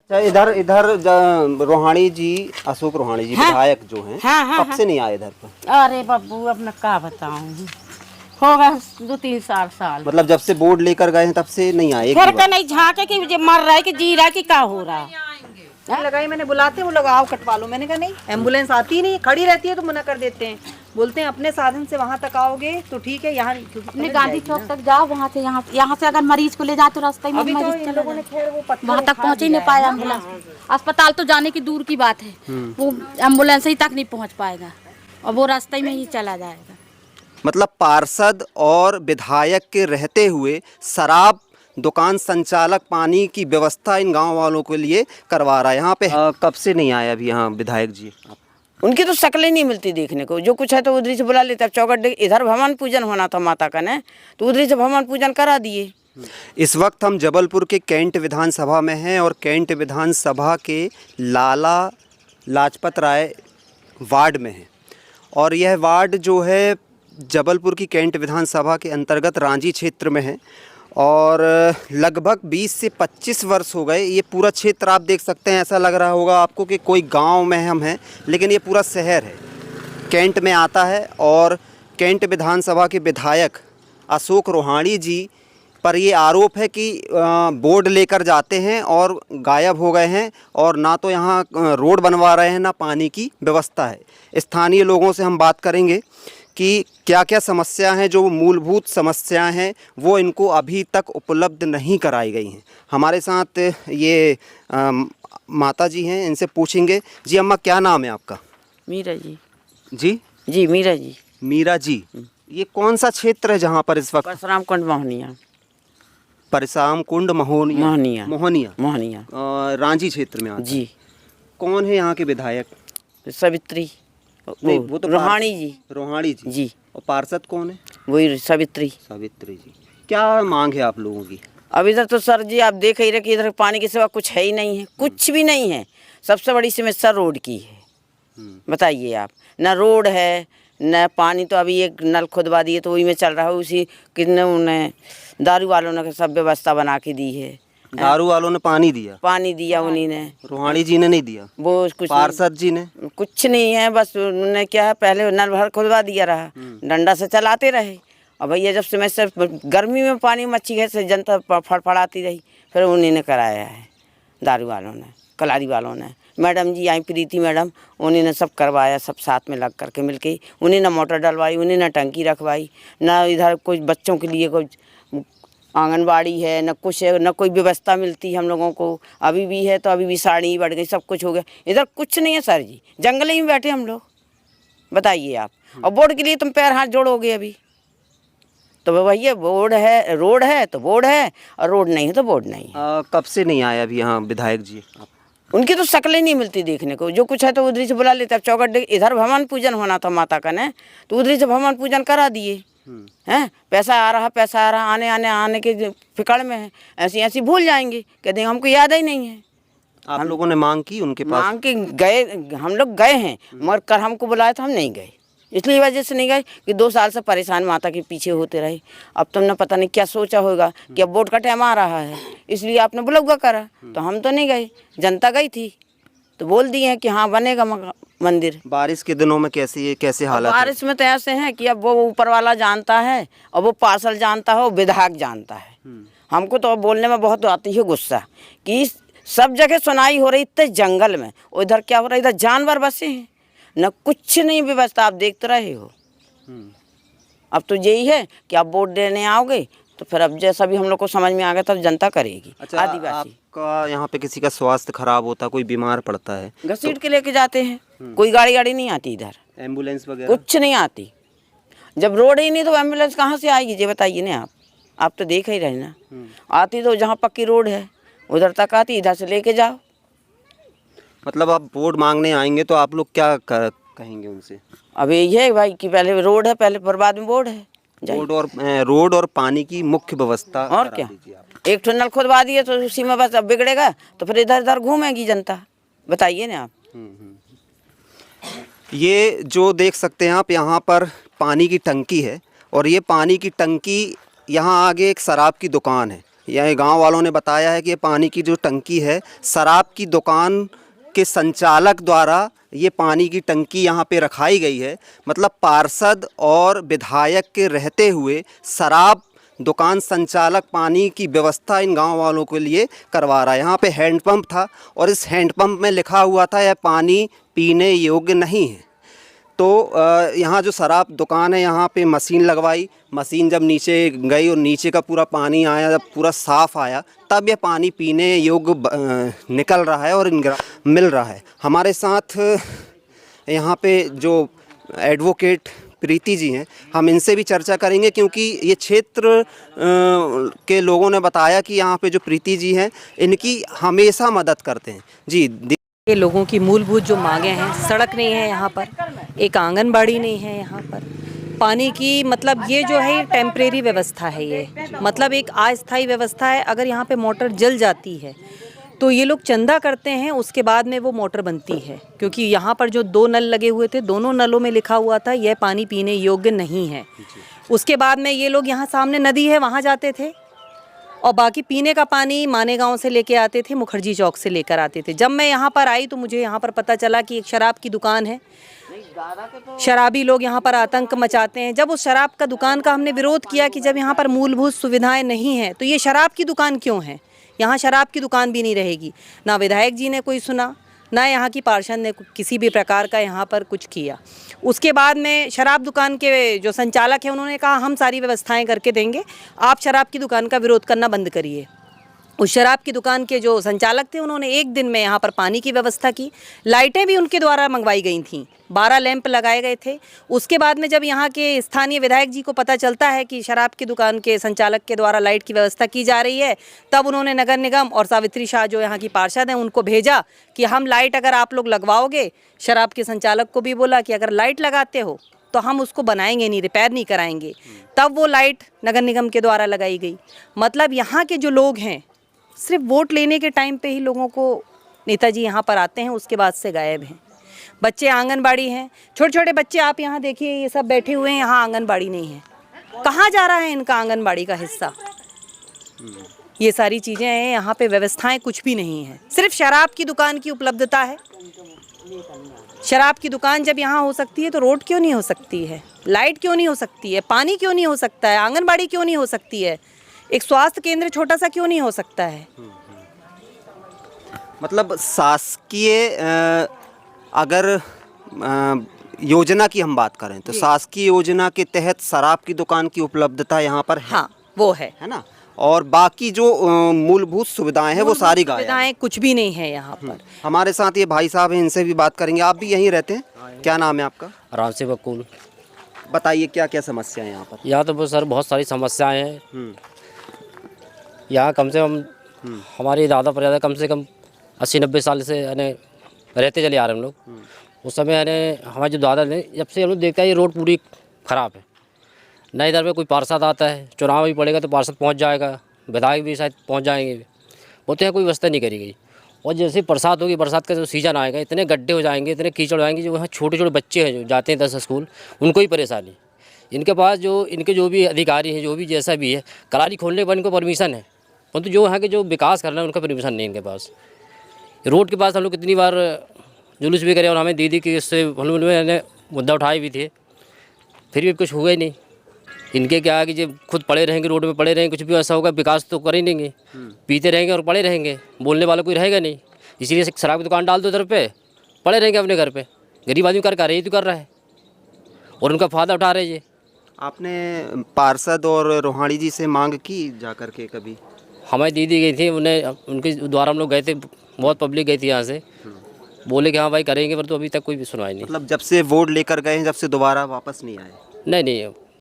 इधर इधर रोहाणी जी, अशोक रोहाणी जी विधायक जो हैं, कब से नहीं आए इधर पर? अरे बब्बू अब मैं क्या बताऊं, होगा 2-3 साल। मतलब जब से बोर्ड लेकर गए हैं तब से नहीं आए? फिर का नहीं झांके कि मर रहा है कि जी रहा है कि क्या हो रहा है। लगाई मैंने, बुलाते वो लोग आओ कटवा लो, मैंने कहा नहीं, एम्बुलेंस आती नहीं, खड़ी रहती है तो मना कर देते हैं, बोलते हैं अपने साधन से वहाँ तक आओगे तो ठीक है, यहाँ अपने गांधी चौक तक जाओ, वहाँ से अगर मरीज को ले जाओ तो रास्ते में मरीज वहाँ तक पहुँच ही नहीं पाया एम्बुलेंस। अस्पताल तो जाने की दूर की बात है, वो एम्बुलेंस ही तक नहीं पहुँच पाएगा और वो रास्ते में ही चला जाएगा। मतलब पार्षद और विधायक के रहते हुए शराब दुकान संचालक पानी की व्यवस्था इन गांव वालों के लिए करवा रहा है। यहाँ पे कब से नहीं आया अभी यहाँ विधायक जी? उनकी तो शक्लें नहीं मिलती देखने को, जो कुछ है तो उधर से बुला लेते। अब चौकट इधर भवन पूजन होना था माता का ने, तो उधर से भवन पूजन करा दिए। इस वक्त हम जबलपुर के कैंट विधानसभा में हैं और कैंट विधानसभा के लाला लाजपत राय वार्ड में हैं और यह वार्ड जो है जबलपुर की कैंट विधानसभा के अंतर्गत रांझी क्षेत्र में है और लगभग 20 से 25 वर्ष हो गए। ये पूरा क्षेत्र आप देख सकते हैं, ऐसा लग रहा होगा आपको कि कोई गांव में हम हैं, लेकिन ये पूरा शहर है, कैंट में आता है। और कैंट विधानसभा के विधायक अशोक रोहाणी जी पर ये आरोप है कि बोर्ड लेकर जाते हैं और गायब हो गए हैं और ना तो यहाँ रोड बनवा रहे हैं ना पानी की व्यवस्था है। स्थानीय लोगों से हम बात करेंगे कि क्या क्या समस्या हैं, जो मूलभूत समस्याएं हैं वो इनको अभी तक उपलब्ध नहीं कराई गई हैं। हमारे साथ ये माता जी हैं, इनसे पूछेंगे। जी अम्मा, क्या नाम है आपका? मीरा जी। जी मीरा जी। मीरा जी, ये कौन सा क्षेत्र है जहाँ पर इस वक्त? परशुराम कुंड मोहनिया। परशुराम कुंड मोहनिया रांझी क्षेत्र में आता जी। कौन है यहाँ के विधायक? सावित्री। वो तो रोहाणी जी। जी। और पार्षद कौन है? वही सावित्री जी। क्या मांग है आप लोगों की? अब इधर तो सर जी आप देख ही रहे कि इधर पानी के सिवा कुछ है ही नहीं है, कुछ भी नहीं है। सबसे बड़ी समस्या रोड की है। बताइए आप, ना रोड है न पानी। तो अभी एक नल खुदवा दिए तो वही में चल रहा है, उसी कितने उन्हें दारू वालों ने सब व्यवस्था बना के दी है। दारू वालों ने पानी दिया उन्हीं ने। रोहाणी जी ने नहीं दिया, वो कुछ पार्षद जी ने कुछ नहीं है। बस उन्होंने क्या है, पहले नल भर खुदवा दिया रहा, डंडा से चलाते रहे। और भैया जब समस्या गर्मी में पानी मच्छी गए से जनता फड़फड़ाती रही, फिर उन्हीं ने कराया है, दारू वालों ने, कलारी वालों ने। मैडम जी आई, प्रीति मैडम, उन्हीं ने सब करवाया, सब साथ में लग करके मिलके। उन्हीं ने मोटर डलवाई, उन्हीं ने टंकी रखवाई। ना इधर कुछ बच्चों के लिए कोई आंगनबाड़ी है, न कुछ है, न कोई व्यवस्था मिलती हम लोगों को। अभी भी है तो अभी भी साड़ी बढ़ गई, सब कुछ हो गया। इधर कुछ नहीं है सर जी, जंगल ही में बैठे हम लोग। बताइए आप, और बोर्ड के लिए तुम पैर हाथ जोड़ोगे अभी? तो भैया बोर्ड है, रोड है तो बोर्ड है, और रोड नहीं है तो बोर्ड नहीं है। कब से नहीं आया अभी यहाँ विधायक जी? उनकी तो शक्लें नहीं मिलती देखने को, जो कुछ है तो उधर से बुला लेते। अब चौकट इधर भवन पूजन होना था माता का ने, तो उधर से भवन पूजन करा दिए हैं। पैसा आ रहा, आने के फिक्र में है। ऐसी भूल जाएंगे, कहते हैं हमको याद ही नहीं है। आप लोगों ने मांग की उनके पास? मांग के गए, हम लोग गए हैं, मगर कर हमको बुलाया था, हम नहीं गए। इसलिए वजह से नहीं गए कि 2 साल से परेशान माता के पीछे होते रहे। अब तुमने पता नहीं क्या सोचा होगा कि अब वोट का टाइम आ रहा है, इसलिए आपने बुलावा करा, तो हम तो नहीं गए, जनता गई थी तो बोल दिए हैं कि हाँ बनेगा मंदिर। बारिश के दिनों में कैसे हालत? बारिश में तो ऐसे हैं कि अब वो ऊपर वाला जानता है, और वो पार्षद जानता है, वो विधायक जानता है। हमको तो बोलने में बहुत आती है गुस्सा कि सब जगह सुनाई हो रही, इतने जंगल में, उधर क्या हो रहा है, इधर जानवर बसे हैं, न कुछ नहीं व्यवस्था। आप देखते रहे हो। अब तो यही है कि आप वोट देने आओगे तो फिर अब जैसा भी हम लोग को समझ में आ गया तब जनता करेगी। अच्छा, आदिवासी आपका यहाँ पे किसी का स्वास्थ्य खराब होता, कोई बीमार पड़ता है, घसीट के लेके जाते हैं। कोई गाड़ी नहीं आती इधर, एम्बुलेंस वगैरह कुछ नहीं आती। जब रोड ही नहीं तो एम्बुलेंस कहाँ से आएगी, ये बताइए ना आप तो देख ही रहे ना। आती तो जहाँ पक्की रोड है उधर तक आती, इधर से लेके जाओ। मतलब आप वोट मांगने आएंगे तो आप लोग क्या कहेंगे उनसे? अब यही है भाई कि पहले रोड है, पहले पर बाद में बोर्ड है। रोड और पानी की मुख्य व्यवस्था और क्या। एक ठो नल खुदवा दिए तो उसी में बस अब बिगड़ेगा, तो फिर इधर उधर घूमेगी जनता। बताइए ना आप। ये जो देख सकते हैं आप, यहाँ पर पानी की टंकी है और ये पानी की टंकी, यहाँ आगे एक शराब की दुकान है यहाँ गांव वालों ने बताया है कि ये पानी की जो टंकी है, शराब की दुकान के संचालक द्वारा ये पानी की टंकी यहाँ पे रखाई गई है। मतलब पार्षद और विधायक के रहते हुए शराब दुकान संचालक पानी की व्यवस्था इन गांव वालों के लिए करवा रहा है। यहाँ पे हैंडपंप था और इस हैंडपंप में लिखा हुआ था यह पानी पीने योग्य नहीं है। तो यहाँ जो शराब दुकान है यहाँ पे मशीन लगवाई, मशीन जब नीचे गई और नीचे का पूरा पानी आया, जब पूरा साफ़ आया तब यह पानी पीने योग्य निकल रहा है और मिल रहा है। हमारे साथ यहाँ पे जो एडवोकेट प्रीति जी हैं, हम इनसे भी चर्चा करेंगे क्योंकि ये क्षेत्र के लोगों ने बताया कि यहाँ पे जो प्रीति जी हैं इनकी हमेशा मदद करते हैं। जी, ये लोगों की मूलभूत जो मांगे हैं, सड़क नहीं है यहाँ पर, एक आंगनबाड़ी नहीं है यहाँ पर, पानी की मतलब ये जो है टेम्परेरी व्यवस्था है, ये मतलब एक अस्थायी व्यवस्था है। अगर यहाँ पे मोटर जल जाती है तो ये लोग चंदा करते हैं, उसके बाद में वो मोटर बनती है। क्योंकि यहाँ पर जो 2 नल लगे हुए थे, दोनों नलों में लिखा हुआ था यह पानी पीने योग्य नहीं है। उसके बाद में ये लोग यहाँ सामने नदी है वहाँ जाते थे और बाकी पीने का पानी मानेगांव से लेके आते थे, मुखर्जी चौक से लेकर आते थे। जब मैं यहाँ पर आई तो मुझे यहाँ पर पता चला कि एक शराब की दुकान है, शराबी लोग यहाँ पर आतंक मचाते हैं। जब उस शराब का दुकान का हमने विरोध किया कि जब यहाँ पर मूलभूत सुविधाएं नहीं हैं तो ये शराब की दुकान क्यों है, यहाँ शराब की दुकान भी नहीं रहेगी। ना विधायक जी ने कोई सुना, ना यहाँ की पार्षद ने किसी भी प्रकार का यहाँ पर कुछ किया। उसके बाद में शराब दुकान के जो संचालक हैं उन्होंने कहा हम सारी व्यवस्थाएं करके देंगे, आप शराब की दुकान का विरोध करना बंद करिए। उस शराब की दुकान के जो संचालक थे उन्होंने एक दिन में यहाँ पर पानी की व्यवस्था की, लाइटें भी उनके द्वारा मंगवाई गई थीं, 12 लैंप लगाए गए थे। उसके बाद में जब यहाँ के स्थानीय विधायक जी को पता चलता है कि शराब की दुकान के संचालक के द्वारा लाइट की व्यवस्था की जा रही है, तब उन्होंने नगर निगम और सावित्री शाह जो यहाँ की पार्षद हैं उनको भेजा कि हम लाइट अगर आप लोग लगवाओगे, शराब के संचालक को भी बोला कि अगर लाइट लगाते हो तो हम उसको बनाएंगे नहीं, रिपेयर नहीं कराएंगे। तब वो लाइट नगर निगम के द्वारा लगाई गई। मतलब यहाँ के जो लोग हैं सिर्फ वोट लेने के टाइम पे ही लोगों को नेताजी यहाँ पर आते हैं, उसके बाद से गायब हैं। बच्चे आंगनबाड़ी हैं, छोटे छोटे बच्चे आप यहाँ देखिए, ये सब बैठे हुए हैं, यहाँ आंगनबाड़ी नहीं है। कहाँ जा रहा है इनका आंगनबाड़ी का हिस्सा? ये सारी चीज़ें हैं, यहाँ पे व्यवस्थाएं कुछ भी नहीं है। सिर्फ शराब की दुकान की उपलब्धता है। शराब की दुकान जब यहाँ हो सकती है तो रोड क्यों नहीं हो सकती है, लाइट क्यों नहीं हो सकती है, पानी क्यों नहीं हो सकता है, आंगनबाड़ी क्यों नहीं हो सकती है, एक स्वास्थ्य केंद्र छोटा सा क्यों नहीं हो सकता है? मतलब शासकीय अगर योजना की हम बात करें तो शासकीय योजना के तहत शराब की दुकान की उपलब्धता यहाँ पर है। हाँ, वो है ना। और बाकी जो मूलभूत सुविधाएं हैं वो सारी गायब हैं। सुविधाएं कुछ भी नहीं है यहाँ पर। हमारे साथ ये भाई साहब हैं, इनसे भी बात करेंगे। आप भी यहीं रहते हैं? क्या नाम है आपका? राम से बकुल। बताइए क्या क्या समस्या है यहाँ पर? यहाँ तो सर बहुत सारी समस्याएं हैं। यहाँ कम से कम हमारे दादा परदादा कम से कम 80-90 साल से यानी रहते चले आ रहे हम लोग। उस समय यानी हमारे जो दादा ने, जब से हम लोग देखते हैं ये रोड पूरी ख़राब है। न इधर में कोई पार्षद आता है, चुनाव भी पड़ेगा तो पार्षद पहुँच जाएगा, विधायक भी शायद पहुँच जाएंगे, बोलते हैं कोई व्यवस्था नहीं करी गई। और जैसे बरसात होगी, बरसात का जो सीजन आएगा, इतने गड्ढे हो जाएंगे, इतने कीचड़ हो जाएंगे, जो वहाँ छोटे छोटे बच्चे हैं जो जाते हैं 10 स्कूल, उनको ही परेशानी। इनके पास इनके जो भी अधिकारी हैं, जो भी जैसा भी है, कलारी खोलने पर इनको परमिशन है, परंतु जो यहाँ के जो विकास करना है उनका परमिशन नहीं इनके पास। रोड के पास हम लोग कितनी बार जुलूस भी करे और हमें दीदी की इससे हम लोग ने मुद्दा उठाए भी थे, फिर भी कुछ हुआ ही नहीं। इनके क्या है कि जब खुद पड़े रहेंगे, रोड में पड़े रहेंगे, कुछ भी ऐसा होगा विकास तो कर ही देंगे। पीते रहेंगे और पड़े रहेंगे, बोलने वाला कोई रहेगा नहीं। इसीलिए शराब की दुकान डाल दो इधर पे, पड़े रहेंगे अपने घर पे। गरीब आदमी कर रहे तो कर रहा है और उनका फ़ायदा उठा रहे हैं। आपने पार्षद और रोहाणी जी से मांग की जा कर के कभी? हमारी दीदी गई थी, उन्हें उनके द्वारा हम लोग गए थे, बहुत पब्लिक गई थी यहाँ से, बोले कि हाँ भाई करेंगे, पर तो अभी तक कोई भी सुनवाई नहीं। मतलब जब से वोट लेकर गए हैं, जब से दोबारा वापस नहीं आए? नहीं,